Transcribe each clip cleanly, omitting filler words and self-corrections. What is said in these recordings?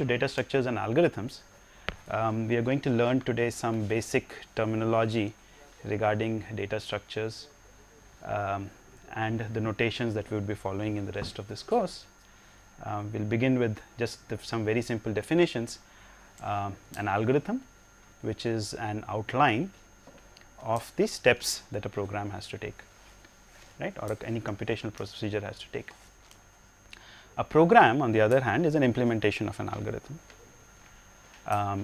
to data structures and algorithms, we are going to learn today some basic terminology regarding data structures and the notations that we would be following in the rest of this course. We'll begin with just some very simple definitions. An algorithm, which is an outline of the steps that a program has to take, right, or any computational procedure has to take. A program, on the other hand, is an implementation of an algorithm.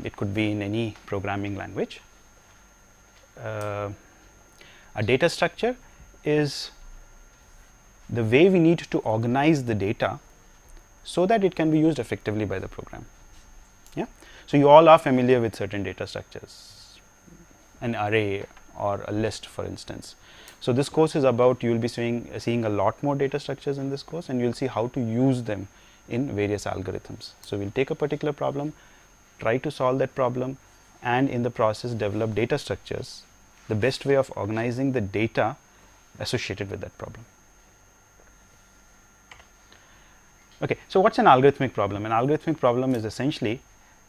It could be in any programming language. A data structure is the way we need to organize the data so that it can be used effectively by the program. Yeah. So, you all are familiar with certain data structures, an array or a list, for instance. So, this course is about, you will be seeing a lot more data structures in this course, and you will see how to use them in various algorithms. So, we will take a particular problem, try to solve that problem, and in the process develop data structures, the best way of organizing the data associated with that problem. Okay, so what is an algorithmic problem? An algorithmic problem is essentially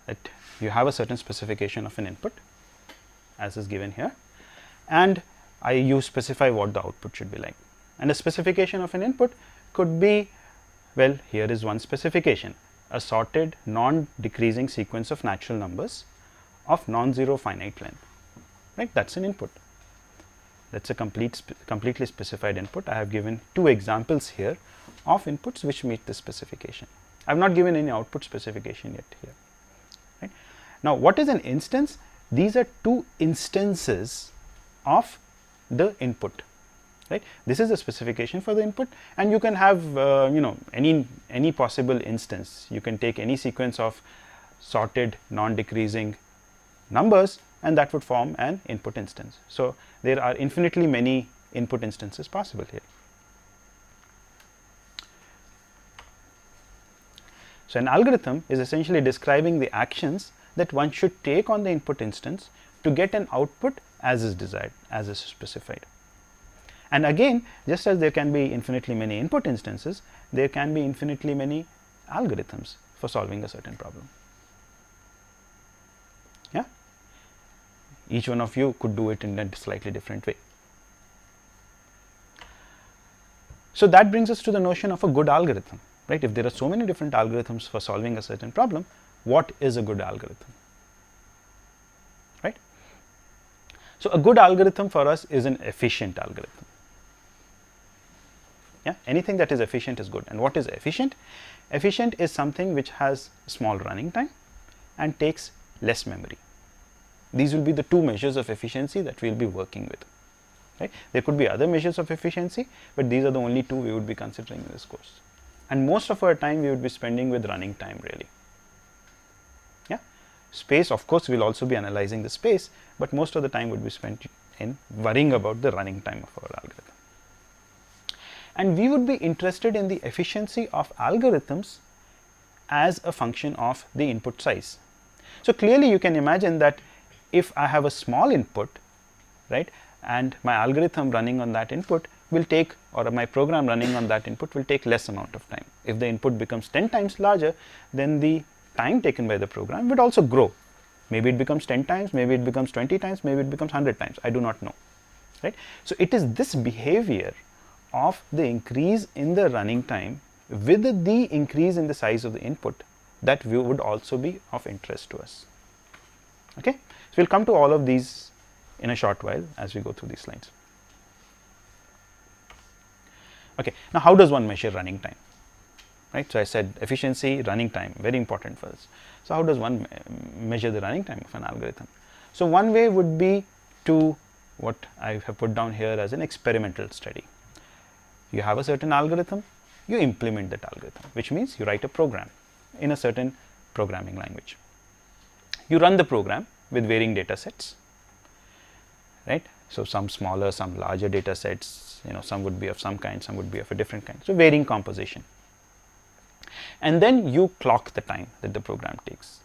that you have a certain specification of an input, as is given here, and you specify what the output should be like. And a specification of an input could be, well, here is one specification: a sorted non-decreasing sequence of natural numbers of non-zero finite length, right? That is an input. That is a completely specified input. I have given two examples here of inputs which meet this specification. I have not given any output specification yet here, right? Now, what is an instance? These are two instances of the input, right? This is a specification for the input, and you can have any possible instance. You can take any sequence of sorted non-decreasing numbers, and that would form an input instance. So, there are infinitely many input instances possible here. So, an algorithm is essentially describing the actions that one should take on the input instance to get an output as is desired, as is specified. And again, just as there can be infinitely many input instances, there can be infinitely many algorithms for solving a certain problem. Yeah, each one of you could do it in a slightly different way. So, that brings us to the notion of a good algorithm, right? If there are so many different algorithms for solving a certain problem, what is a good algorithm, right? So, a good algorithm for us is an efficient algorithm. Yeah, anything that is efficient is good. And what is efficient? Efficient is something which has small running time and takes less memory. These will be the two measures of efficiency that we will be working with, right? There could be other measures of efficiency, but these are the only two we would be considering in this course. And most of our time we would be spending with running time, really. Yeah, space, of course, we will also be analyzing the space, but most of the time would be spent in worrying about the running time of our algorithm. And we would be interested in the efficiency of algorithms as a function of the input size. So, clearly you can imagine that if I have a small input, right, and my algorithm running on that input will take, or my program running on that input will take less amount of time. If the input becomes 10 times larger, then the time taken by the program would also grow. Maybe it becomes 10 times, maybe it becomes 20 times, maybe it becomes 100 times, I do not know, right. So, it is this behavior of the increase in the running time with the increase in the size of the input that would also be of interest to us. Okay. So, we will come to all of these in a short while as we go through these slides. Okay. Now, how does one measure running time, right? So, I said efficiency, running time, very important for us. So, how does one measure the running time of an algorithm? So, one way would be to what I have put down here as an experimental study. You have a certain algorithm, you implement that algorithm, which means you write a program in a certain programming language. You run the program with varying data sets, right. So, some smaller, some larger data sets, some would be of some kind, some would be of a different kind. So, varying composition. And then you clock the time that the program takes,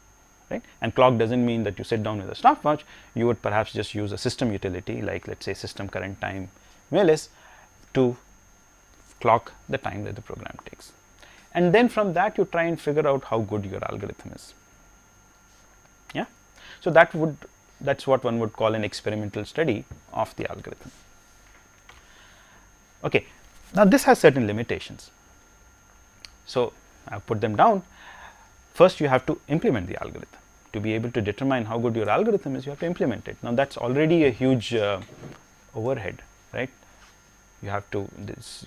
right. And clock does not mean that you sit down with a stopwatch. You would perhaps just use a system utility like, let us say, system current time malis to clock the time that the program takes. and then from that you try and figure out how good your algorithm is. Yeah, so that's what one would call an experimental study of the algorithm. Okay, now this has certain limitations. So I've put them down. First, you have to implement the algorithm. To be able to determine how good your algorithm is, you have to implement it. Now that's already a huge overhead, right? You have to,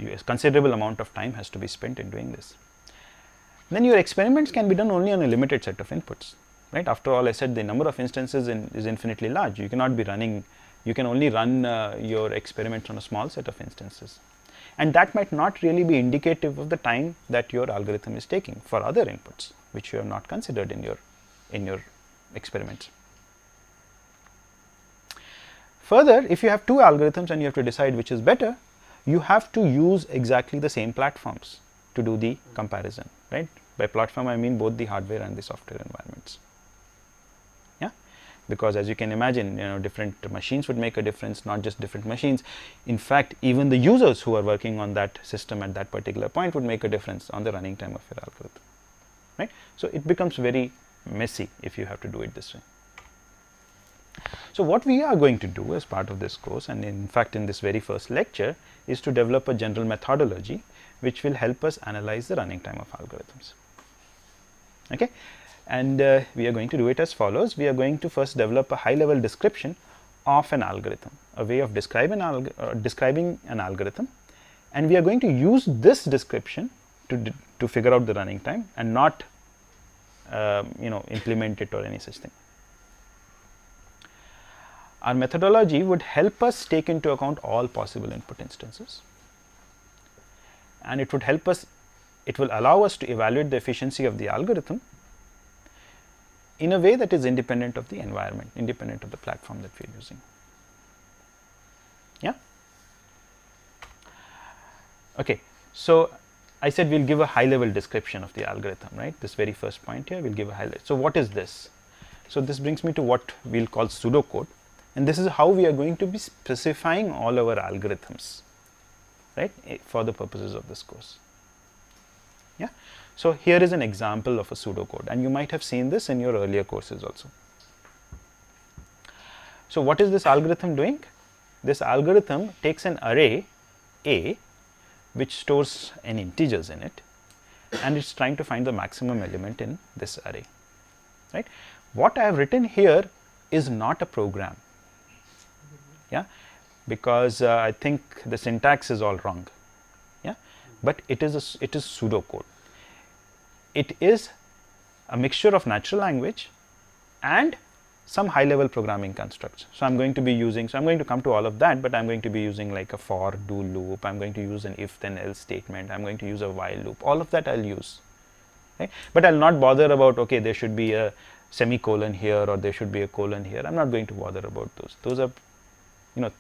a considerable amount of time has to be spent in doing this. Then your experiments can be done only on a limited set of inputs, right? After all, I said the number of instances is infinitely large. You cannot be running, you can only run your experiments on a small set of instances. And that might not really be indicative of the time that your algorithm is taking for other inputs, which you have not considered in your experiments. Further, if you have two algorithms and you have to decide which is better, you have to use exactly the same platforms to do the comparison, right? By platform, I mean both the hardware and the software environments. Yeah, because as you can imagine, different machines would make a difference, not just different machines. In fact, even the users who are working on that system at that particular point would make a difference on the running time of your algorithm, right? So it becomes very messy if you have to do it this way. So what we are going to do as part of this course, and in fact in this very first lecture, is to develop a general methodology which will help us analyze the running time of algorithms. Okay, and we are going to do it as follows. We are going to first develop a high level description of an algorithm, a way of describing an algorithm, and we are going to use this description to figure out the running time and not implement it or any such thing. Our methodology would help us take into account all possible input instances, and it would help us, it will allow us to evaluate the efficiency of the algorithm in a way that is independent of the environment, independent of the platform that we are using. Yeah. Okay, so I said we'll give a high level description of the algorithm, right? This very first point here, we'll give a highlight. So what is this? So this brings me to what we'll call pseudocode, and this is how we are going to be specifying all our algorithms, right, for the purposes of this course. Yeah. So here is an example of a pseudocode, and you might have seen this in your earlier courses also. So what is this algorithm doing? This algorithm takes an array A, which stores n integers in it, and it's trying to find the maximum element in this array, right? What I have written here is not a program, yeah, because I think the syntax is all wrong, yeah, but it is pseudocode. It is a mixture of natural language and some high level programming constructs. So I'm going to be using, so I'm going to come to all of that, but I'm going to be using like a for, do loop, I'm going to use an if then else statement, I'm going to use a while loop, all of that I'll use, right? But I'll not bother about, okay, there should be a semicolon here or there should be a colon here. I'm not going to bother about those. Those are,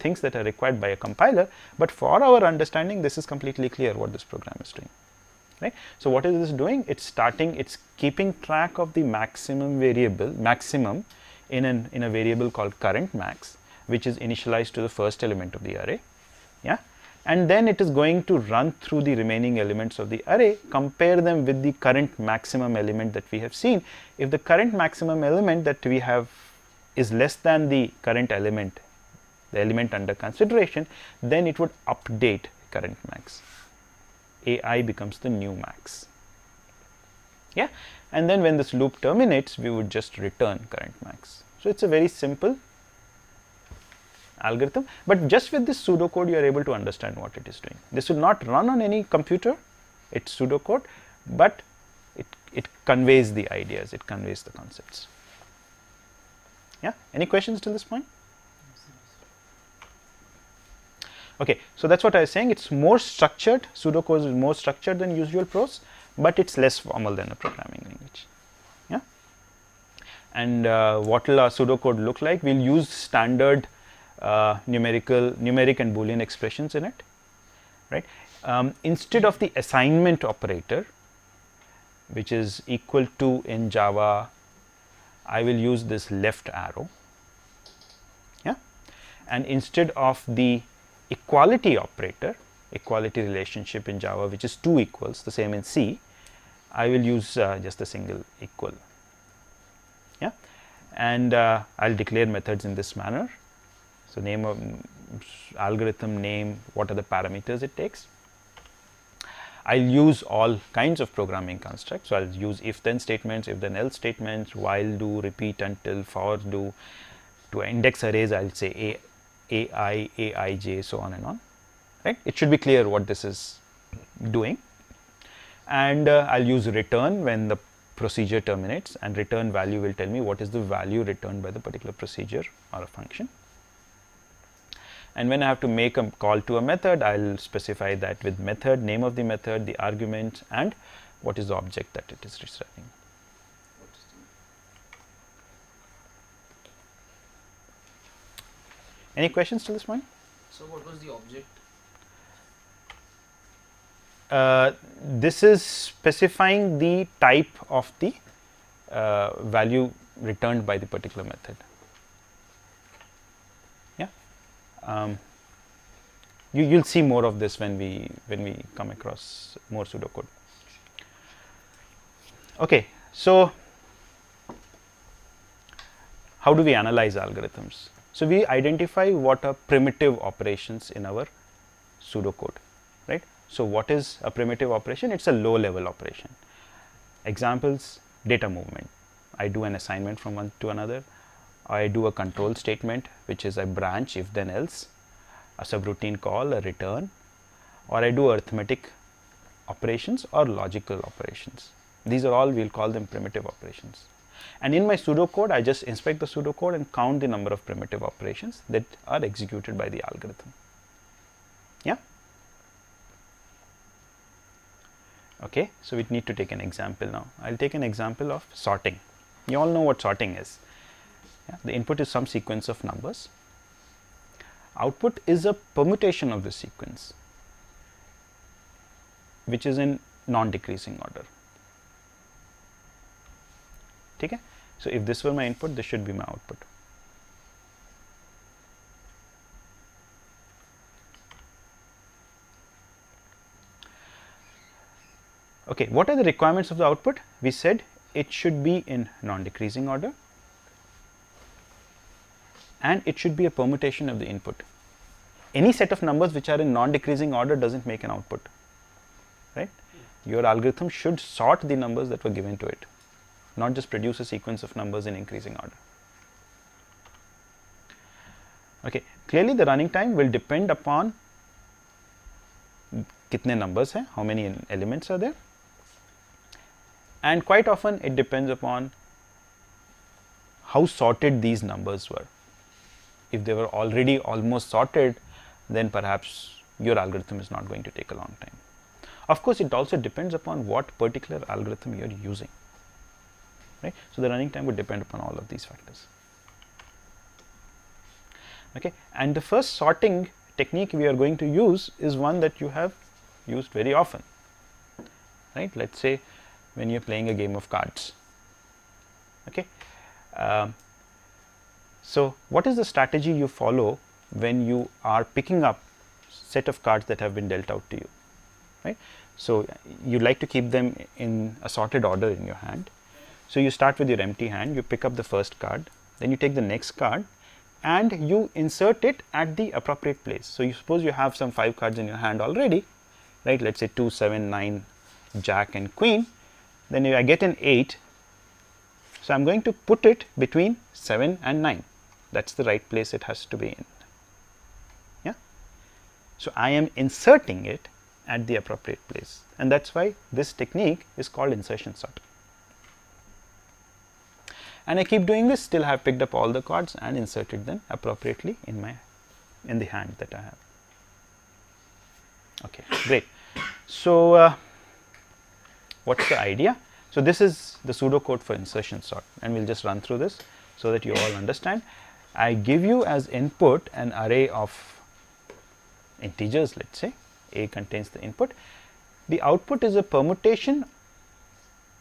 things that are required by a compiler, but for our understanding, this is completely clear what this program is doing, right? So what is this doing? It's keeping track of the maximum in a variable called current max, which is initialized to the first element of the array, yeah, and then it is going to run through the remaining elements of the array, compare them with the current maximum element that we have seen. If the current maximum element that we have is less than the current element, the element under consideration, then it would update current max. AI becomes the new max, yeah, and then when this loop terminates, we would just return current max. So it's a very simple algorithm, but just with this pseudocode you are able to understand what it is doing. This will not run on any computer, it's pseudocode, but it conveys the ideas, it conveys the concepts. Yeah, any questions till this point? Okay, so that's what I was saying, it's more structured, pseudocode is more structured than usual prose, but it's less formal than a programming language. Yeah, and what will our pseudocode look like? We'll use standard numeric and Boolean expressions in it, right? Instead of the assignment operator, which is equal to in Java, I will use this left arrow, yeah, and instead of the equality operator, equality relationship in Java, which is 2 equals, the same in C, I will use just a single equal. Yeah, and I'll declare methods in this manner. So name of algorithm name, what are the parameters it takes. I'll use all kinds of programming constructs. So I'll use if then statements, if then else statements, while do, repeat until, for do. To index arrays, I'll say ai, aij, so on and on. Right? It should be clear what this is doing. And I'll use return when the procedure terminates, and return value will tell me what is the value returned by the particular procedure or a function. And when I have to make a call to a method, I'll specify that with method, name of the method, the argument, and what is the object that it is returning. Any questions to this point? So what was the object? This is specifying the type of the value returned by the particular method. Yeah, you'll see more of this when we come across more pseudocode. Okay, so how do we analyze algorithms? So we identify what are primitive operations in our pseudocode, right? So what is a primitive operation? It's a low level operation. Examples: data movement. I do an assignment from one to another. I do a control statement, which is a branch, if then else, a subroutine call, a return, or I do arithmetic operations or logical operations. These are all, we'll call them primitive operations. And in my pseudocode, I just inspect the pseudocode and count the number of primitive operations that are executed by the algorithm. Yeah. Okay, so we need to take an example now. I'll take an example of sorting. You all know what sorting is. Yeah? The input is some sequence of numbers. Output is a permutation of the sequence, which is in non-decreasing order. Okay? So if this were my input, this should be my output. Okay, what are the requirements of the output? We said it should be in non-decreasing order, and it should be a permutation of the input. Any set of numbers which are in non-decreasing order doesn't make an output, right? Your algorithm should sort the numbers that were given to it, not just produce a sequence of numbers in increasing order. Okay, clearly the running time will depend upon kitne numbers hai, how many elements are there, and quite often it depends upon how sorted these numbers were. If they were already almost sorted, then perhaps your algorithm is not going to take a long time. Of course, it also depends upon what particular algorithm you are using, right? So the running time would depend upon all of these factors. Okay, and the first sorting technique we are going to use is one that you have used very often, right? Let's say when you're playing a game of cards. Okay, so what is the strategy you follow when you are picking up set of cards that have been dealt out to you, right? So you like to keep them in a sorted order in your hand. So you start with your empty hand, you pick up the first card, then you take the next card and you insert it at the appropriate place. So you suppose you have some 5 cards in your hand already, right? Let's say 2, 7, 9, Jack and Queen. Then I get an 8. So I'm going to put it between 7 and 9. That's the right place it has to be in. Yeah. So I am inserting it at the appropriate place, and that's why this technique is called insertion sort. And I keep doing this till I have picked up all the cards and inserted them appropriately in the hand that I have. Okay, great. So what's the idea? So this is the pseudocode for insertion sort, and we'll just run through this so that you all understand. I give you as input an array of integers, let's say A contains the input. The output is a permutation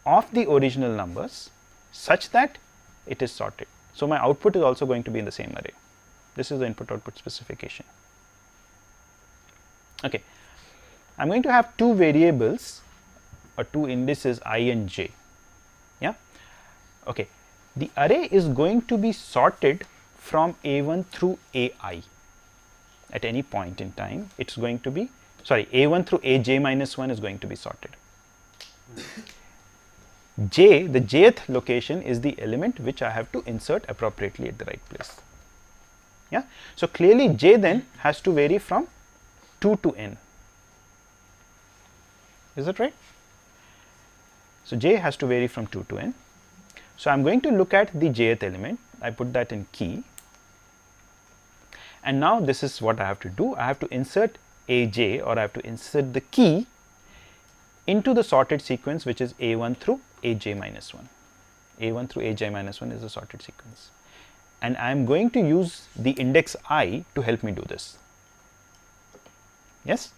of the original numbers such that it is sorted. So my output is also going to be in the same array. This is the input output specification. Okay, I'm going to have 2 variables or two indices I and j. Yeah. Okay. The array is going to be sorted from A1 through AI at any point in time. It's going to be, sorry, A1 through AJ minus 1 is going to be sorted. J, the jth location, is the element which I have to insert appropriately at the right place. Yeah. So clearly j then has to vary from 2 to n. Is that right? So j has to vary from 2 to n. So I am going to look at the jth element. I put that in key, and now this is what I have to do. I have to insert aj, or I have to insert the key into the sorted sequence, which is A1 through AJ minus 1. A1 through AJ minus 1 is the sorted sequence, and I am going to use the index I to help me do this. Yes.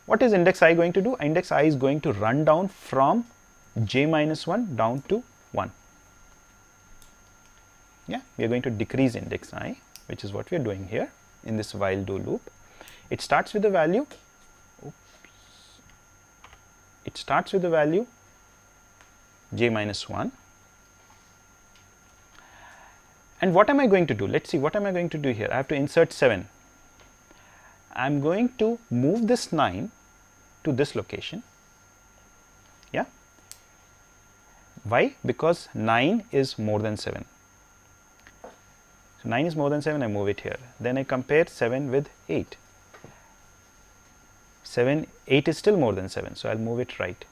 What is index I going to do? Index I is going to run down from j minus 1 down to 1. Yeah, we are going to decrease index I, which is what we are doing here in this while do loop. It starts with the value, it starts with the value j minus 1. And what am I going to do? Let's see, what am I going to do here? I have to insert 7. I am going to move this 9 to this location. Yeah. Why? Because 9 is more than 7. So 9 is more than 7, I move it here. Then I compare 7 with 8. 8 is still more than 7, so I will move it right.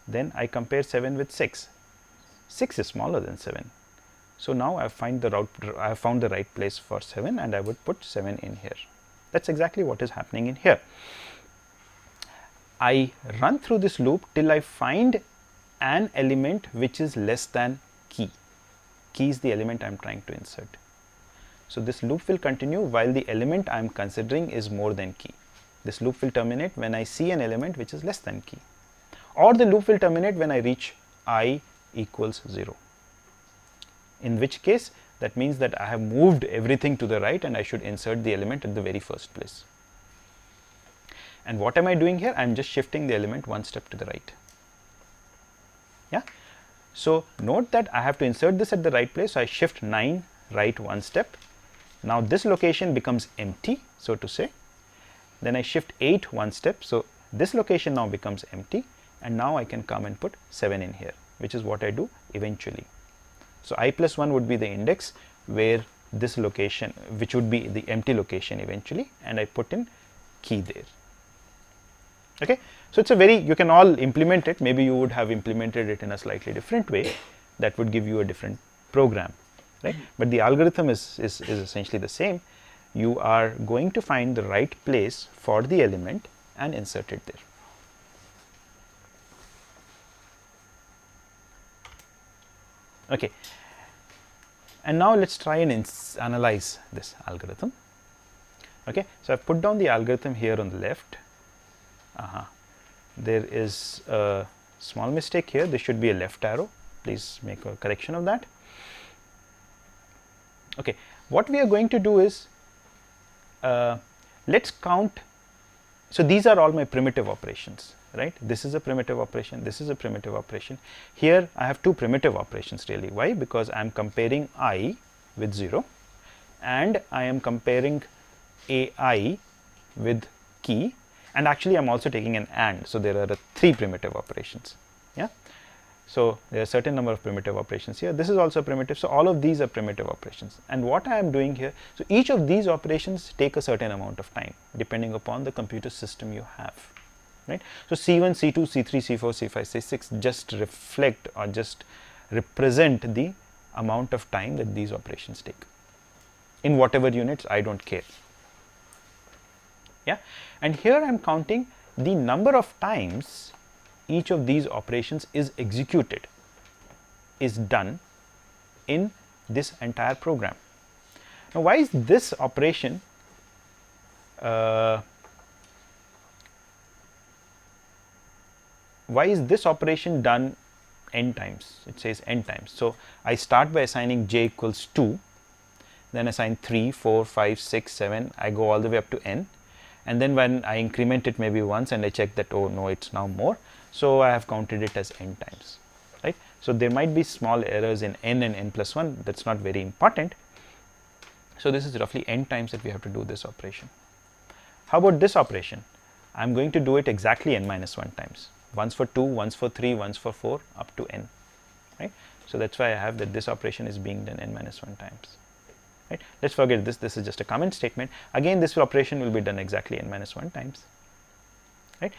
Then I compare 7 with 6. 6 is smaller than 7. So now I have found the right place for 7, and I would put 7 in here. That's exactly what is happening in here. I run through this loop till I find an element which is less than key. Key is the element I am trying to insert. So this loop will continue while the element I am considering is more than key. This loop will terminate when I see an element which is less than key, or the loop will terminate when I reach I equals 0. In which case, that means that I have moved everything to the right and I should insert the element at the very first place. And what am I doing here? I am just shifting the element one step to the right. Yeah. So note that I have to insert this at the right place. So I shift 9 right one step. Now this location becomes empty, so to say. Then I shift 8 one step. So this location now becomes empty, and now I can come and put 7 in here, which is what I do eventually. So I plus 1 would be the index where this location, which would be the empty location eventually, and I put in key there. Okay. So it's a very, you can all implement it. Maybe you would have implemented it in a slightly different way that would give you a different program, right? But the algorithm is essentially the same. You are going to find the right place for the element and insert it there. Okay. And now let's try and analyze this algorithm. Okay. So I've put down the algorithm here on the left. There is a small mistake here. There should be a left arrow. Please make a correction of that. Okay. What we are going to do is, let's count. So these are all my primitive operations, right? This is a primitive operation. This is a primitive operation. Here I have two primitive operations really. Why? Because I am comparing I with 0, and I am comparing AI with key, and actually I am also taking an AND. So there are 3 primitive operations. Yeah. So there are a certain number of primitive operations here. This is also primitive. So all of these are primitive operations. And what I am doing here, so each of these operations take a certain amount of time depending upon the computer system you have, right? So C1, C2, C3, C4, C5, C6 just reflect or just represent the amount of time that these operations take. In whatever units, I don't care. Yeah. And here I am counting the number of times each of these operations is executed, is done in this entire program. Now, why is this operation done n times? It says n times. So I start by assigning j equals 2, then assign 3, 4, 5, 6, 7, I go all the way up to n, and then when I increment it maybe once and I check that, oh no, it's now more, so I have counted it as n times, right? So there might be small errors in n and n plus 1, that's not very important. So this is roughly n times that we have to do this operation. How about this operation? I'm going to do it exactly n minus 1 times, once for 2, once for 3, once for 4, up to n, right? So that's why I have that this operation is being done n minus 1 times, right? Let's forget this, this is just a comment statement. Again, this operation will be done exactly n minus 1 times, right?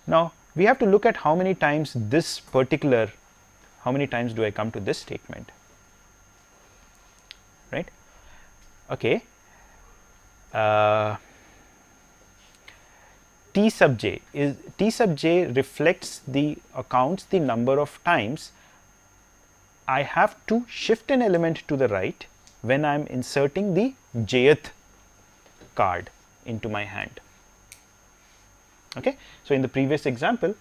Now we have to look at how many times this particular, how many times do I come to this statement, right? Okay, T sub j reflects the accounts the number of times I have to shift an element to the right when I am inserting the jth card into my hand. Okay, so in the previous example,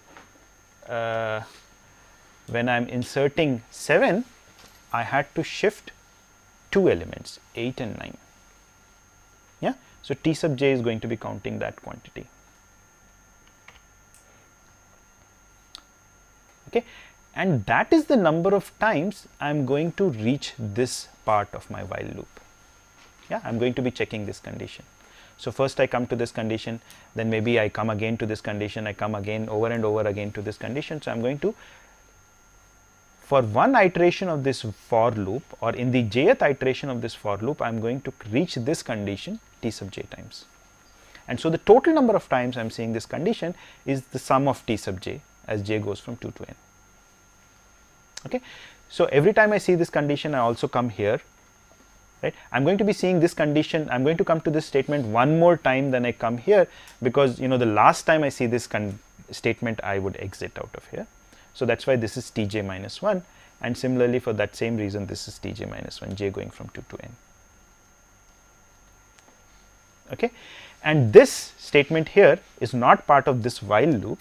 when I am inserting 7, I had to shift 2 elements, 8 and 9. Yeah, so T sub j is going to be counting that quantity. Okay, and that is the number of times I am going to reach this part of my while loop. Yeah, I am going to be checking this condition. So first I come to this condition, then maybe I come again to this condition, I come again over and over again to this condition. So I am going to, for one iteration of this for loop, or in the jth iteration of this for loop, I am going to reach this condition T sub j times. And so the total number of times I am seeing this condition is the sum of T sub j as j goes from 2 to n. Okay, so every time I see this condition, I also come here, right? I'm going to be seeing this condition, I'm going to come to this statement one more time than I come here, because you know the last time I see this statement I would exit out of here. So that's why this is Tj minus 1, and similarly for that same reason this is Tj minus 1, j going from 2 to n. Okay, and this statement here is not part of this while loop.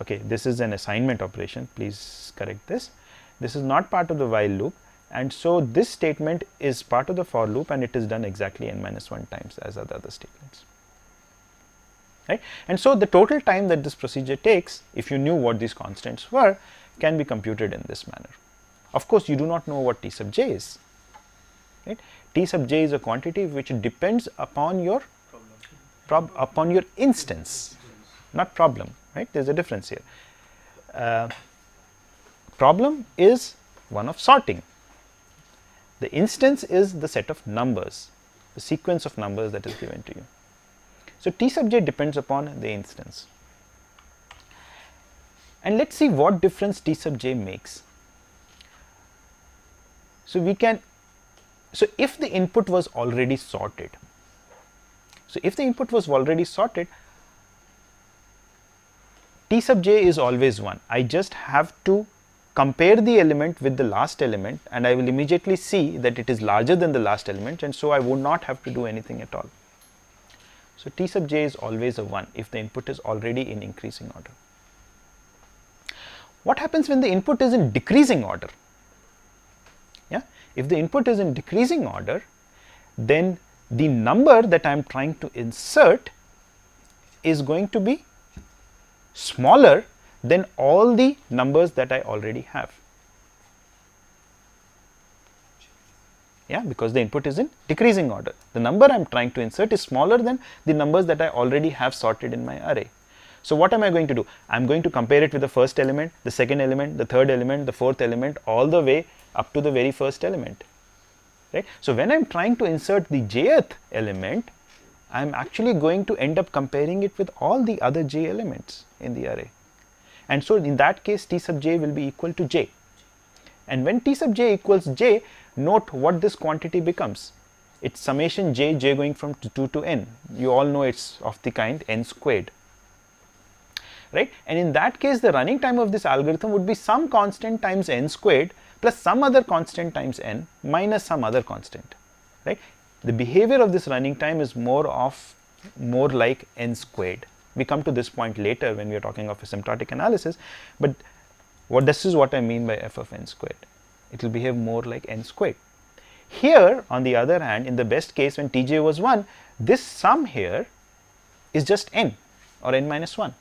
Okay, this is an assignment operation, please correct this. This is not part of the while loop, and so this statement is part of the for loop, and it is done exactly n minus 1 times as are the other statements, right? And so the total time that this procedure takes, if you knew what these constants were, can be computed in this manner. Of course, you do not know what T sub j is, right? T sub j is a quantity which depends upon your instance, not problem, right? There is a difference here. Problem is one of sorting. The instance is the set of numbers, the sequence of numbers that is given to you. So T sub j depends upon the instance. And let's see what difference T sub j makes. So we can, so if the input was already sorted, T sub j is always 1. I just have to compare the element with the last element, and I will immediately see that it is larger than the last element, and so I would not have to do anything at all. So T sub j is always a 1 if the input is already in increasing order. What happens when the input is in decreasing order? Yeah, if the input is in decreasing order, then the number that I am trying to insert is going to be smaller than all the numbers that I already have. Yeah, because the input is in decreasing order. The number I am trying to insert is smaller than the numbers that I already have sorted in my array. So what am I going to do? I am going to compare it with the first element, the second element, the third element, the fourth element, all the way up to the very first element. Right? So when I am trying to insert the jth element, I am actually going to end up comparing it with all the other j elements in the array. And so in that case, T sub j will be equal to j. And when T sub j equals j, note what this quantity becomes. It's summation j going from 2 to n. You all know it's of the kind n squared. Right? And in that case, the running time of this algorithm would be some constant times n squared plus some other constant times n minus some other constant. Right? The behavior of this running time is more like n squared. We come to this point later when we are talking of asymptotic analysis, but this is what I mean by f of n squared. It will behave more like n squared. Here, on the other hand, in the best case when Tj was 1, this sum here is just n or n minus 1.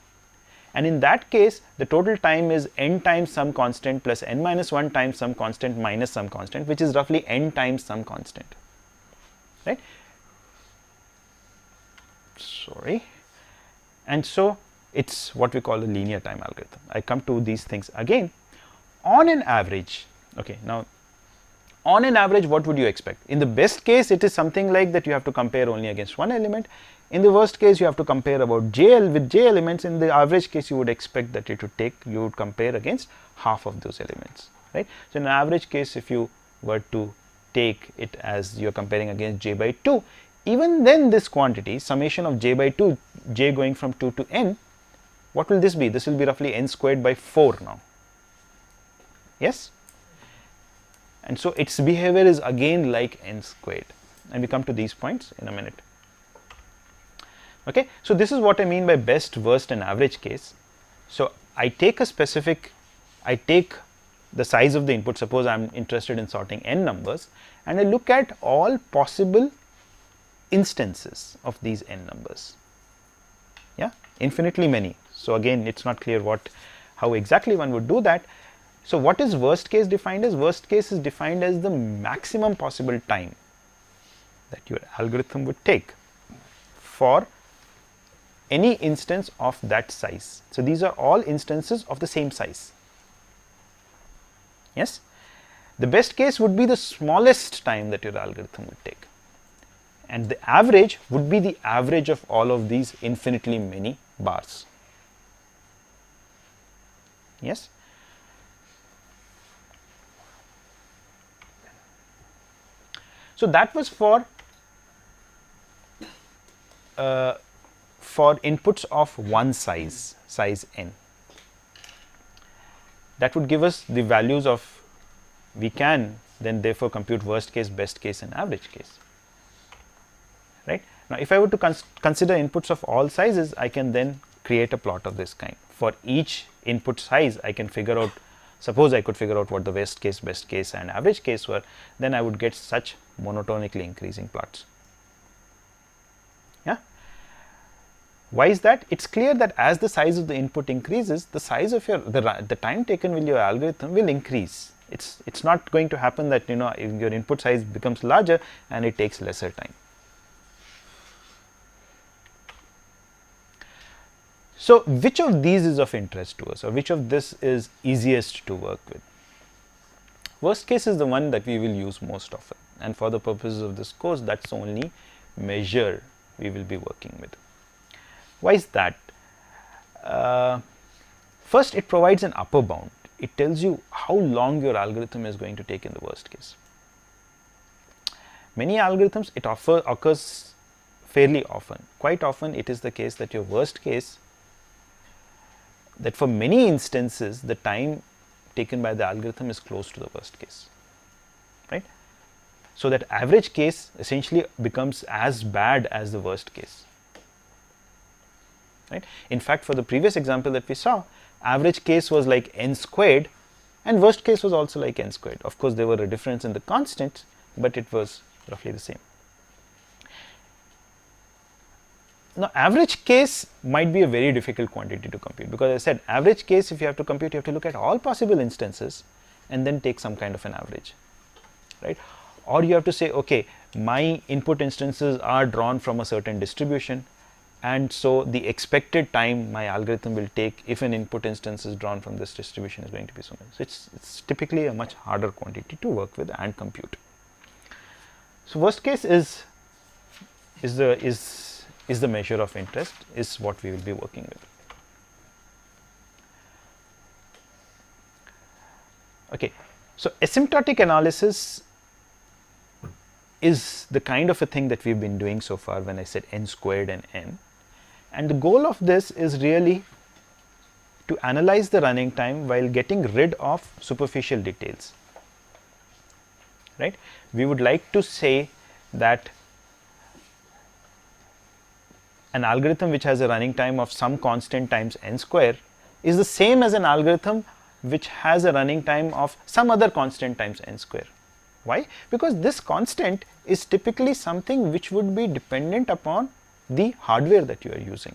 And in that case, the total time is n times some constant plus n minus 1 times some constant minus some constant, which is roughly n times some constant, right? Sorry. And so it's what we call a linear time algorithm. I come to these things again. On an average, okay, now on an average, what would you expect? In the best case, it is something like that you have to compare only against one element. In the worst case, you have to compare about JL with J elements. In the average case, you would expect that you would compare against half of those elements, right? So in an average case, if you were to take it as you're comparing against J by 2, even then this quantity, summation of J by 2, J going from 2 to n, what will this be? This will be roughly n squared by 4 now. Yes? And so its behavior is again like n squared, and we come to these points in a minute. Okay, so this is what I mean by best, worst and average case. So I take the size of the input, suppose I am interested in sorting n numbers, and I look at all possible instances of these n numbers, yeah, infinitely many. So again, it's not clear how exactly one would do that. So what is worst case defined as? Worst case is defined as the maximum possible time that your algorithm would take for any instance of that size. So these are all instances of the same size. Yes? The best case would be the smallest time that your algorithm would take. And the average would be the average of all of these infinitely many bars. Yes? So that was for inputs of one size n. That would give us the values of, we can then therefore compute worst case, best case and average case, right? Now if I were to consider inputs of all sizes, I can then create a plot of this kind. For each input size, I can figure out, suppose I could figure out what the worst case, best case and average case were, then I would get such monotonically increasing plots. Yeah. Why is that? It's clear that as the size of the input increases, the size of the time taken with your algorithm will increase. It's not going to happen that if your input size becomes larger and it takes lesser time. So which of these is of interest to us, or which of this is easiest to work with? Worst case is the one that we will use most often, and for the purposes of this course, that's the only measure we will be working with. Why is that? First, it provides an upper bound. It tells you how long your algorithm is going to take in the worst case. Many algorithms, it occurs fairly often. Quite often, it is the case that your worst case, that for many instances, the time taken by the algorithm is close to the worst case, right? So that average case essentially becomes as bad as the worst case, right? In fact, for the previous example that we saw, average case was like n squared and worst case was also like n squared. Of course, there were a difference in the constants, but it was roughly the same. Now, average case might be a very difficult quantity to compute, because I said average case, if you have to compute, you have to look at all possible instances and then take some kind of an average, right? Or you have to say, okay, my input instances are drawn from a certain distribution, and so the expected time my algorithm will take if an input instance is drawn from this distribution is going to be so much. So it's typically a much harder quantity to work with and compute. So worst case is the measure of interest, is what we will be working with. Okay, so asymptotic analysis is the kind of a thing that we've been doing so far when I said n squared and n. And the goal of this is really to analyze the running time while getting rid of superficial details, right? We would like to say that an algorithm which has a running time of some constant times n square is the same as an algorithm which has a running time of some other constant times n square. Why? Because this constant is typically something which would be dependent upon the hardware that you are using.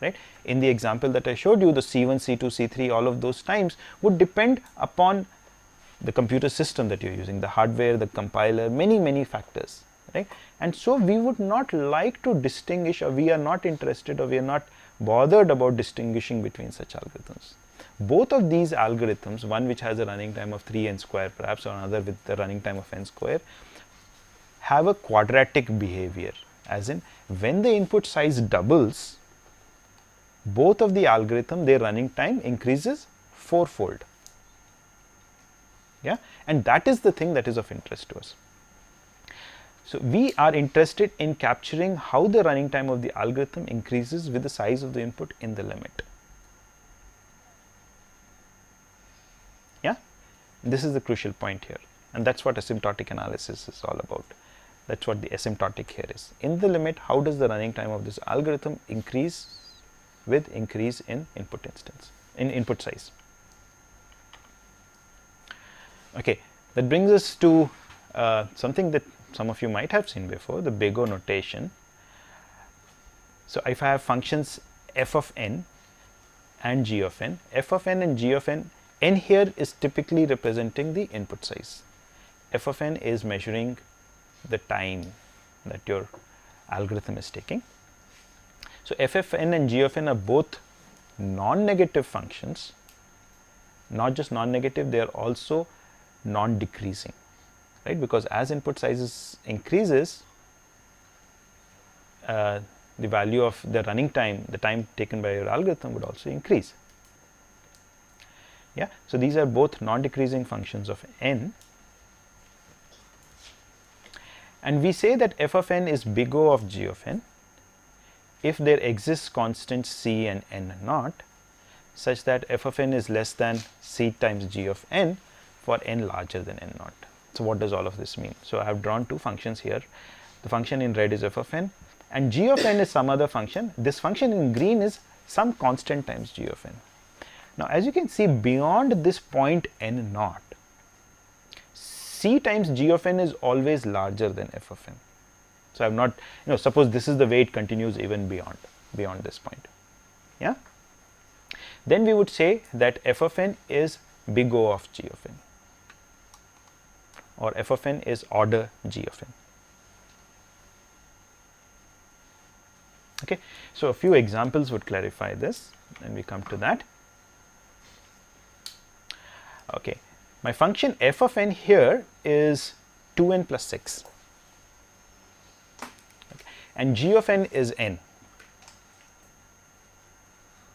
right? In the example that I showed you, the C1, C2, C3, all of those times would depend upon the computer system that you're using, the hardware, the compiler, many factors, right? And so we would not like to distinguish, or we are not interested, or we are not bothered about distinguishing between such algorithms. Both of these algorithms, one which has a running time of 3n square perhaps, or another with the running time of n square, have a quadratic behavior, as in when the input size doubles, both of the algorithm, their running time increases fourfold. Yeah, and that is the thing that is of interest to us. So we are interested in capturing how the running time of the algorithm increases with the size of the input in the limit. Yeah, this is the crucial point here, and that's what asymptotic analysis is all about. That's what the asymptotic here is. In the limit, how does the running time of this algorithm increase with increase in input size? Okay, that brings us to something that some of you might have seen before, the big O notation. So if I have functions f of n and g of n, f of n and g of n, n here is typically representing the input size. F of n is measuring the time that your algorithm is taking. So f of n and g of n are both non-negative functions. Not just non-negative, they are also non-decreasing, right? Because as input sizes increases, the value of the running time, the time taken by your algorithm, would also increase. Yeah, so these are both non-decreasing functions of n, and we say that f of n is big O of g of n if there exists constants c and n naught, such that f of n is less than c times g of n for n larger than n naught. So what does all of this mean? So I have drawn two functions here. The function in red is f of n, and g of n is some other function. This function in green is some constant times g of n. Now as you can see, beyond this point n naught, c times g of n is always larger than f of n. So I have not, suppose this is the way it continues even beyond this point. Yeah, then we would say that f of n is big O of g of n, or f of n is order g of n. Okay, so a few examples would clarify this, and we come to that. Okay, my function f of n here is 2n plus 6, okay, and g of n is n,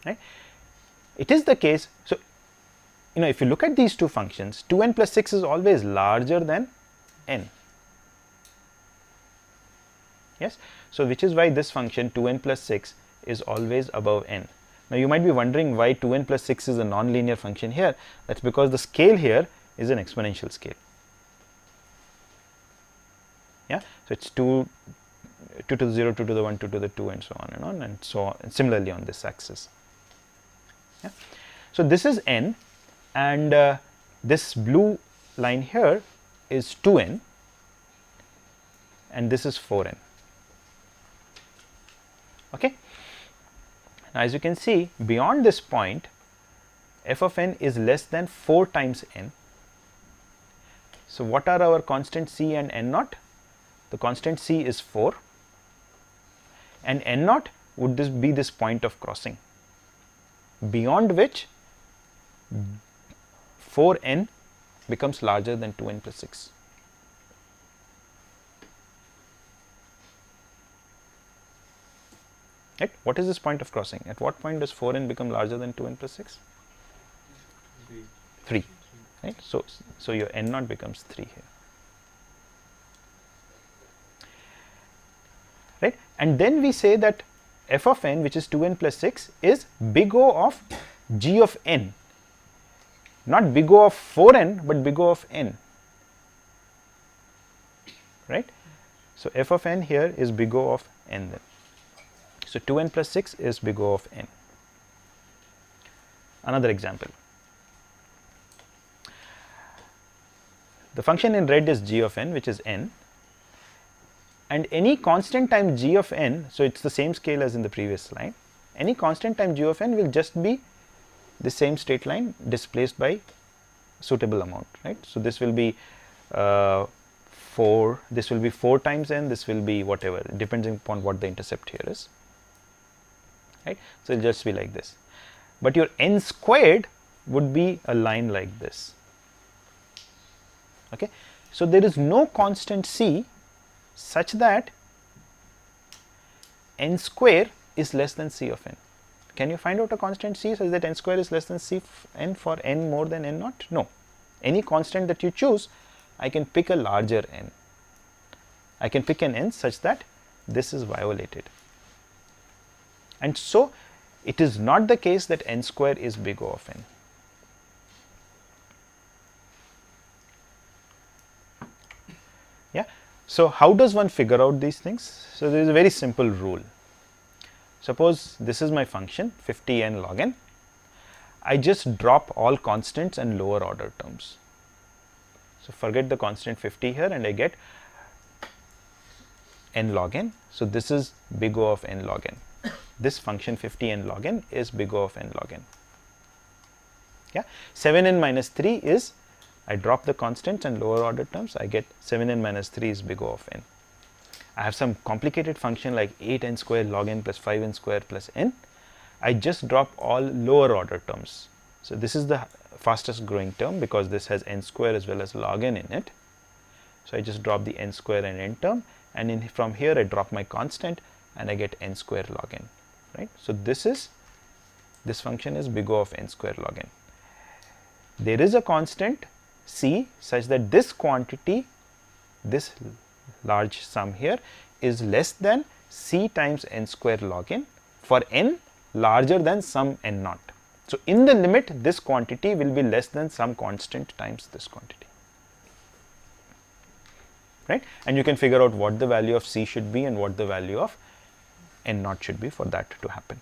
right? It is the case, so if you look at these two functions, 2n plus 6 is always larger than n. Yes, so which is why this function 2n plus 6 is always above n. Now you might be wondering why 2n plus 6 is a non-linear function here. That's because the scale here is an exponential scale. Yeah, so it's 2 to the 0, 2 to the 1, 2 to the 2, and so on, and so on, and similarly on this axis. Yeah. So this is n, and this blue line here is 2n, and this is 4n. Okay. Now as you can see, beyond this point, f of n is less than 4 times n. So what are our constants c and n naught? The constant c is 4, and n naught would be this point of crossing, beyond which 4n becomes larger than 2n plus 6. Right? What is this point of crossing? At what point does 4n become larger than 2n plus 6? 3. Right? So your n naught becomes 3 here. Right? And then we say that f of n, which is 2n plus 6, is big O of g of n. Not big O of 4n, but big O of n. Right? So f of n here is big O of n then. So 2n plus 6 is big O of n. Another example. The function in red is g of n, which is n, and any constant times g of n, so it's the same scale as in the previous slide, any constant time g of n will just be the same straight line displaced by suitable amount, right. So this will be 4, this will be 4 times n, this will be whatever, depending upon what the intercept here is, right. So it will just be like this, but your n squared would be a line like this, okay. So there is no constant c such that n square is less than c of n. Can you find out a constant c such that n square is less than c n for n more than n naught? No. Any constant that you choose, I can pick a larger n. I can pick an n such that this is violated. And so it is not the case that n square is big O of n. Yeah. So how does one figure out these things? So there is a very simple rule. Suppose this is my function 50n log n. I just drop all constants and lower order terms. So forget the constant 50 here and I get n log n. So this is big O of n log n. This function 50n log n is big O of n log n. Yeah, 7n minus 3 is, I drop the constants and lower order terms, I get 7n minus 3 is big O of n. I have some complicated function like 8n square log n plus 5n square plus n. I just drop all lower order terms. So this is the fastest growing term because this has n square as well as log n in it. So I just drop the n square and n term, and from here I drop my constant and I get n square log n, right. So this function is big O of n square log n. There is a constant c such that this quantity, this large sum here, is less than c times n square log n for n larger than some n naught. So in the limit, this quantity will be less than some constant times this quantity, right. And you can figure out what the value of c should be and what the value of n naught should be for that to happen.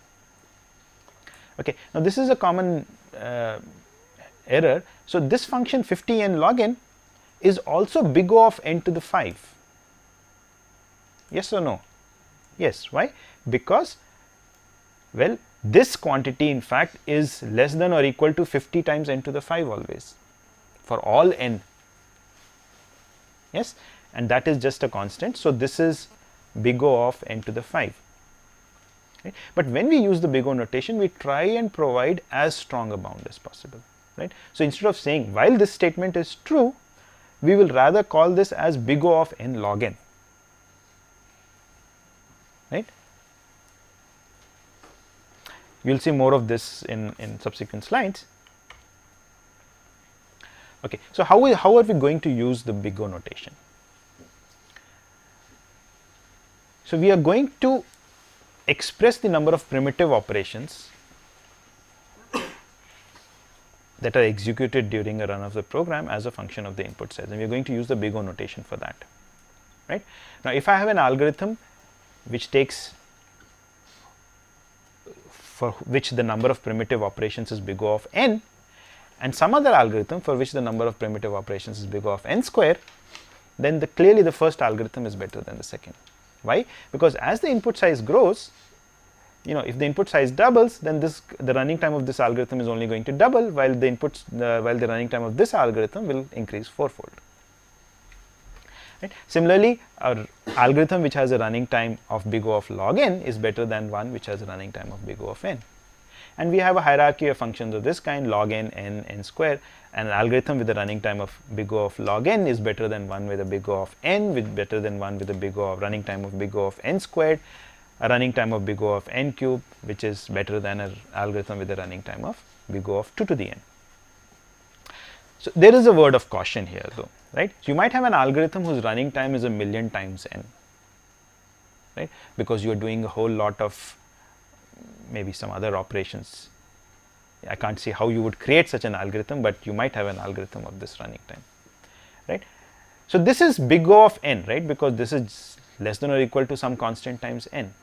Okay. Now this is a common error. So this function 50n log n is also big O of n to the 5. Yes or no? Yes. Why? Because, well, this quantity in fact is less than or equal to 50 times n to the 5 always for all n. Yes, and that is just a constant. So this is big O of n to the 5. Right? But when we use the big O notation, we try and provide as strong a bound as possible. Right? So instead of saying while this statement is true, we will rather call this as big O of n log n. Right? You will see more of this in subsequent slides. Okay, so how are we going to use the big O notation? So we are going to express the number of primitive operations that are executed during a run of the program as a function of the input size, and we are going to use the big O notation for that. Right? Now if I have an algorithm which takes, for which the number of primitive operations is big O of n, and some other algorithm for which the number of primitive operations is big O of n square, then clearly the first algorithm is better than the second. Why? Because as the input size grows, you know, if the input size doubles, then the running time of this algorithm is only going to double, while the running time of this algorithm will increase fourfold. Right? Similarly, our algorithm which has a running time of big O of log n is better than one which has a running time of big O of n. And we have a hierarchy of functions of this kind, log n, n square, and an algorithm with a running time of big O of log n is better than one with a big O of n, with better than one with a big O of running time of big O of n squared, a running time of big O of n cube, which is better than an algorithm with a running time of big O of 2 to the n. So there is a word of caution here though, right? So you might have an algorithm whose running time is 1,000,000 times n, right? Because you are doing a whole lot of maybe some other operations. I can't see how you would create such an algorithm, but you might have an algorithm of this running time, right? So this is big O of n, right? Because this is less than or equal to some constant times n.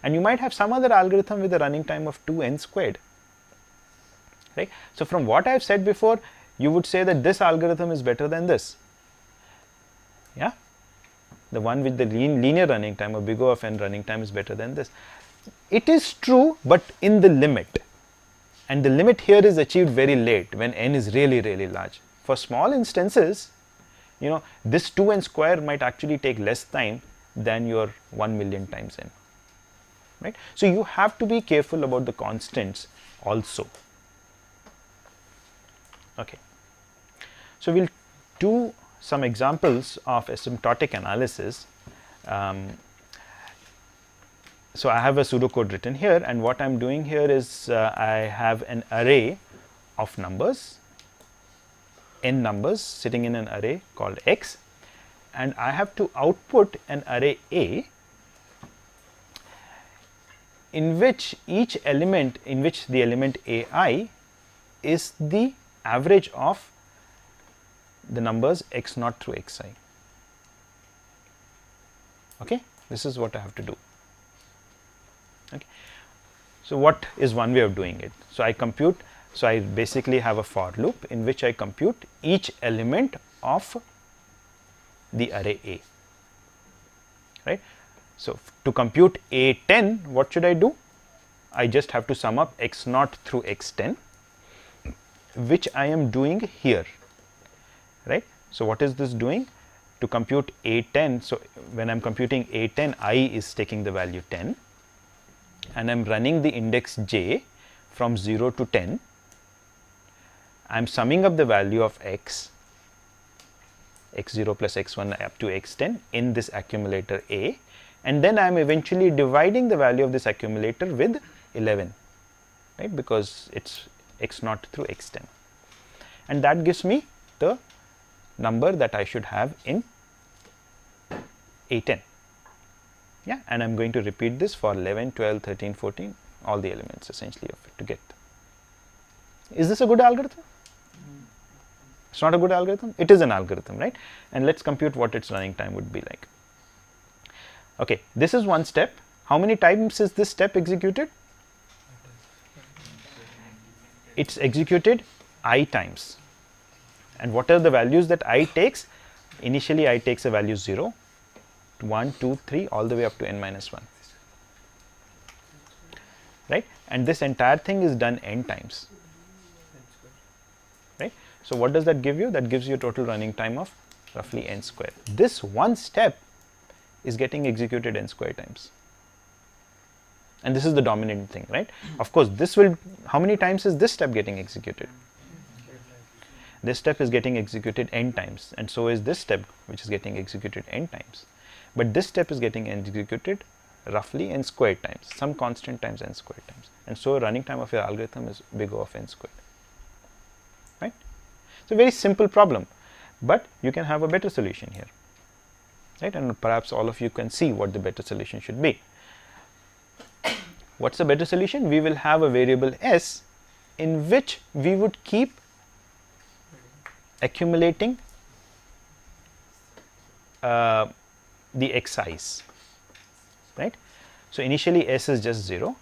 And you might have some other algorithm with a running time of 2n squared, right? So from what I have said before, you would say that this algorithm is better than this. Yeah, the one with the linear running time or big O of n running time is better than this. it is true, but in the limit. And the limit here is achieved very late when n is really, really large. For small instances, you know, this 2n square might actually take less time than your 1 million times n. Right? So you have to be careful about the constants also. Okay. So we'll do some examples of asymptotic analysis. So I have a pseudocode written here, and what I'm doing here is I have an array of numbers, n numbers sitting in an array called x, and I have to output an array A in which each element, in which the element AI is the average of the numbers x0 through xi. Okay, this is what I have to do. Okay. So what is one way of doing it? So I compute, so I basically have a for loop in which I compute each element of the array A, right? So to compute A10, what should I do? I just have to sum up x0 through x10, which I am doing here, right? So what is this doing? To compute A10, so when I'm computing A10, I is taking the value 10, and I'm running the index j from 0 to 10. I'm summing up the value of x, x0 plus x1 up to x10 in this accumulator A, and then I'm eventually dividing the value of this accumulator with 11, right, because it's x0 through x10, and that gives me the number that I should have in A10. Yeah, and I'm going to repeat this for 11, 12, 13, 14, all the elements essentially of it to get. Is this a good algorithm? It's not a good algorithm? It is an algorithm, right? And let's compute what its running time would be like. Okay, this is one step. How many times is this step executed? It's executed I times. And what are the values that I takes? Initially, I takes a value 0, 1, 2, 3, all the way up to n minus 1. Right? And this entire thing is done n times. Right? So what does that give you? That gives you a total running time of roughly n square. This one step is getting executed n square times. And this is the dominant thing, right? Of course, this will, how many times is this step getting executed? This step is getting executed n times, and so is this step, which is getting executed n times. But this step is getting executed roughly n squared times, some constant times n squared times. And so running time of your algorithm is big O of n squared. Right? It's a very simple problem, but you can have a better solution here. Right? And perhaps all of you can see what the better solution should be. What's the better solution? We will have a variable s in which we would keep accumulating the xi's, right? So initially s is just 0,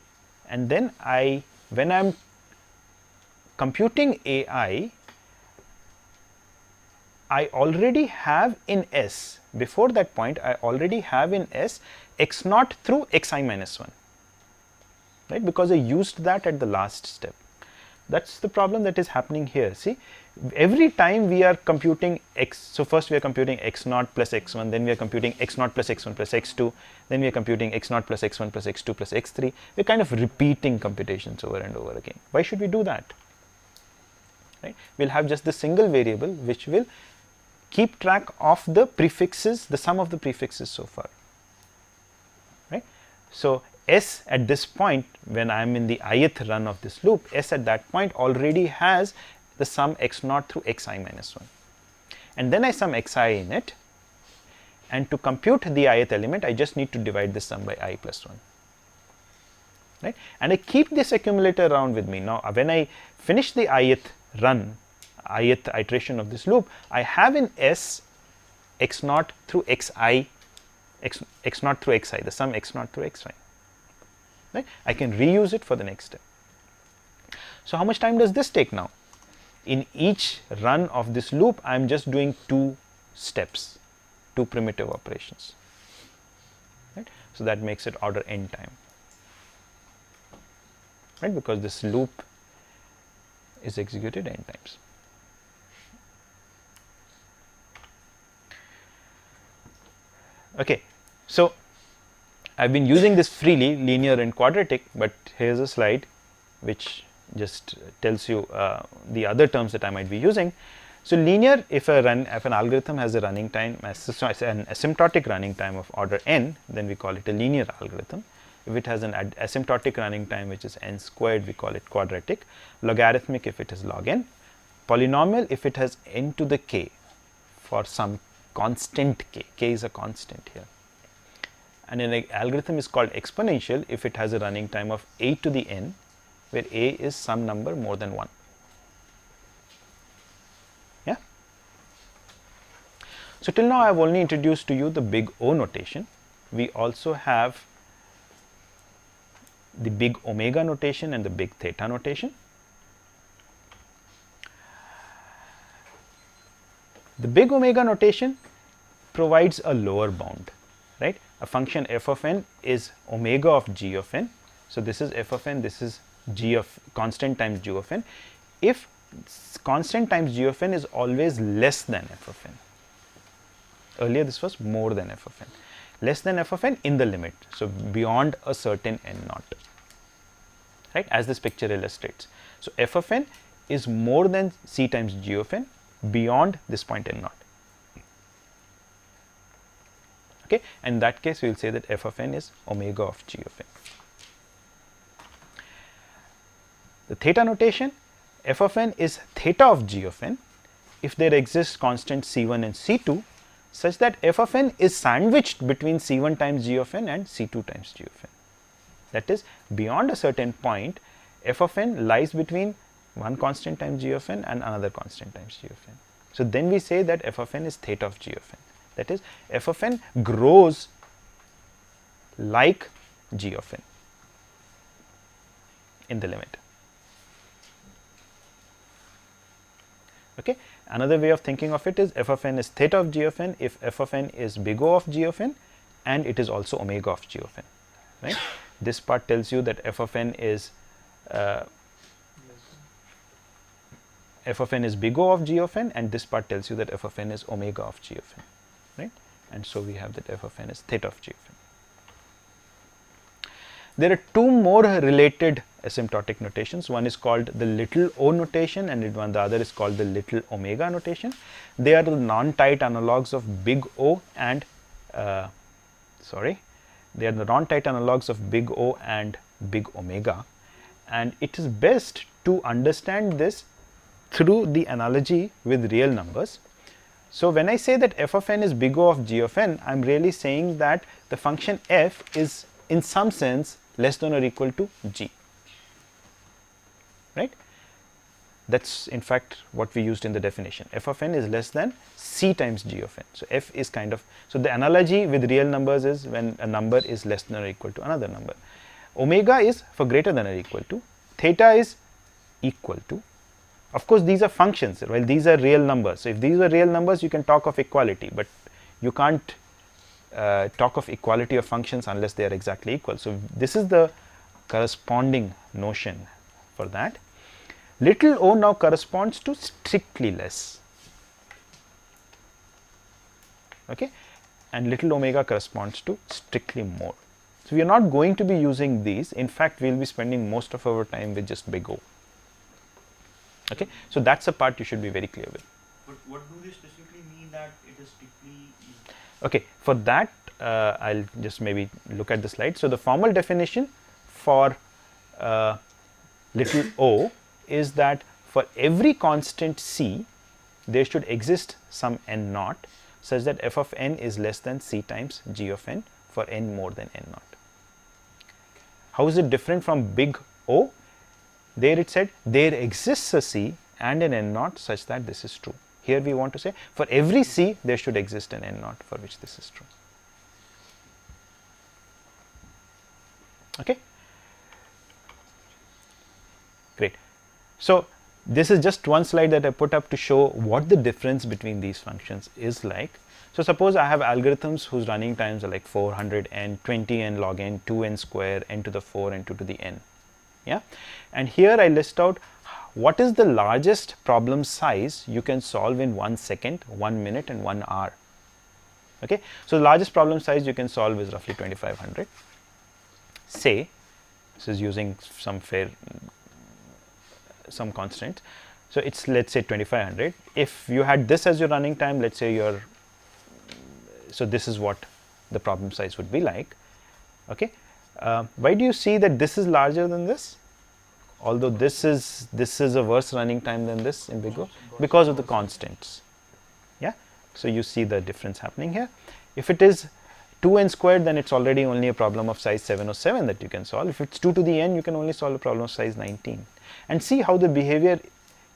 and then when I'm computing ai, I already have in s, before that point I already have in s x0 through xi minus 1, right, because I used that at the last step. That's the problem that is happening here. See, every time we are computing x, so first we are computing x0 plus x1, then we are computing x0 plus x1 plus x2, then we are computing x0 plus x1 plus x2 plus x3. We're kind of repeating computations over and over again. Why should we do that? Right? We'll have just the single variable which will keep track of the prefixes, the sum of the prefixes so far. Right? So s at this point, when I am in the ith run of this loop, s at that point already has the sum x0 through xi minus 1, and then I sum xi in it, and to compute the ith element I just need to divide this sum by I plus 1, right? And I keep this accumulator around with me. Now when I finish the ith run, ith iteration of this loop, I have in s x0 through xi, x0 through xi, the sum x0 through xi. Right? I can reuse it for the next step. So how much time does this take now? In each run of this loop, I am just doing 2 steps, 2 primitive operations. Right? So that makes it order n time. right, because this loop is executed n times. Okay, so I've been using this freely, linear and quadratic, but here's a slide which just tells you the other terms that I might be using. So linear, if an algorithm has a running time, an asymptotic running time of order n, then we call it a linear algorithm. If it has an asymptotic running time which is n squared, we call it quadratic. Logarithmic if it is log n. Polynomial if it has n to the k for some constant k is a constant here. And an algorithm is called exponential if it has a running time of a to the n, where a is some number more than 1. Yeah. So till now I have only introduced to you the big O notation. We also have the big omega notation and the big theta notation. The big omega notation provides a lower bound, right? A function f of n is omega of g of n. So this is f of n, this is g of constant times g of n. If constant times g of n is always less than f of n. Earlier this was more than f of n. Less than f of n in the limit. So beyond a certain n naught, right, as this picture illustrates. So f of n is more than c times g of n beyond this point n naught. Okay, in that case we will say that f of n is omega of g of n. The theta notation, f of n is theta of g of n if there exists constant c1 and c2 such that f of n is sandwiched between c1 times g of n and c2 times g of n. That is, beyond a certain point f of n lies between one constant times g of n and another constant times g of n. So then we say that f of n is theta of g of n. That is, f of n grows like g of n in the limit. Okay. Another way of thinking of it is f of n is theta of g of n if f of n is big O of g of n and it is also omega of g of n. Right. This part tells you that f of n is big O of g of n, and this part tells you that f of n is omega of g of n. Right. And so we have that f of n is theta of g of n. There are two more related asymptotic notations. One is called the little o notation and the other is called the little omega notation. They are the non-tight analogues of big O and they are the non-tight analogues of big O and big omega, and it is best to understand this through the analogy with real numbers. So when I say that f of n is big O of g of n, I am really saying that the function f is in some sense less than or equal to g, right? That's in fact what we used in the definition. F of n is less than c times g of n. So f is kind of, so the analogy with real numbers is when a number is less than or equal to another number. Omega is for greater than or equal to, theta is equal to. Of course these are functions, while these are real numbers. So if these were real numbers you can talk of equality, but you can't talk of equality of functions unless they are exactly equal. So this is the corresponding notion for that. Little o now corresponds to strictly less, okay, and little omega corresponds to strictly more. So we are not going to be using these. In fact, we will be spending most of our time with just big O. Okay, so that's a part you should be very clear with. But what do they specifically mean that it is strictly? Okay, for that I'll just maybe look at the slide. So the formal definition for little o is that for every constant c there should exist some n naught such that f of n is less than c times g of n for n more than n naught. How is it different from big O? There it said there exists a c and an n naught such that this is true. Here we want to say for every c there should exist an n naught for which this is true. Okay, great. So this is just one slide that I put up to show what the difference between these functions is like. So suppose I have algorithms whose running times are like 400n, 20n log n, 2n square, n to the 4 and 2 to the n. Yeah, and here I list out what is the largest problem size you can solve in 1 second, 1 minute and 1 hour. Okay, so the largest problem size you can solve is roughly 2500. Say, this is using some constraints. So it's, let's say 2500. If you had this as your running time, let's say so this is what the problem size would be like. Okay, why do you see that this is larger than this? Although this is a worse running time than this in Big O, because of the constants. Yeah, so you see the difference happening here. If it is 2n squared, then it's already only a problem of size 707 that you can solve. If it's 2 to the n, you can only solve a problem of size 19. And see how the behavior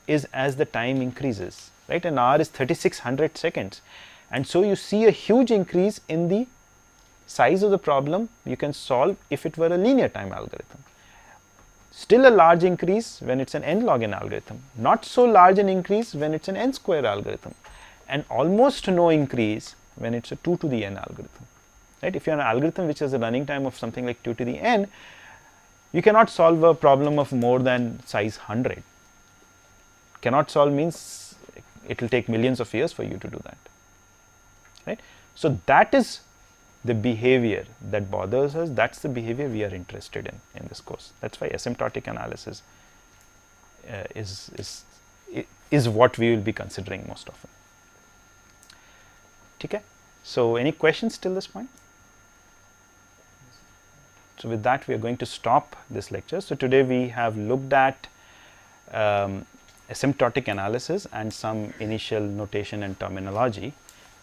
is as the time increases, right? An hour is 3600 seconds. And so you see a huge increase in the size of the problem you can solve if it were a linear time algorithm. Still a large increase when it's an n log n algorithm. Not so large an increase when it's an n square algorithm. And almost no increase when it's a 2 to the n algorithm. Right? If you have an algorithm which has a running time of something like 2 to the n, you cannot solve a problem of more than size 100. Cannot solve means it will take millions of years for you to do that. Right? So that is the behavior that bothers us. That's the behavior we are interested in this course. That's why asymptotic analysis is what we will be considering most often. Okay? So any questions till this point? So with that, we are going to stop this lecture. So today we have looked at asymptotic analysis and some initial notation and terminology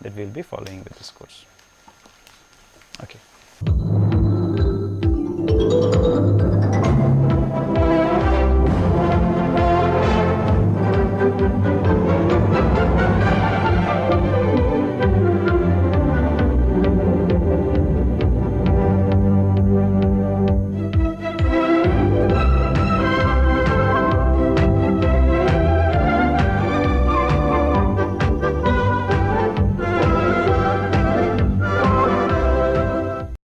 that we will be following with this course. Okay.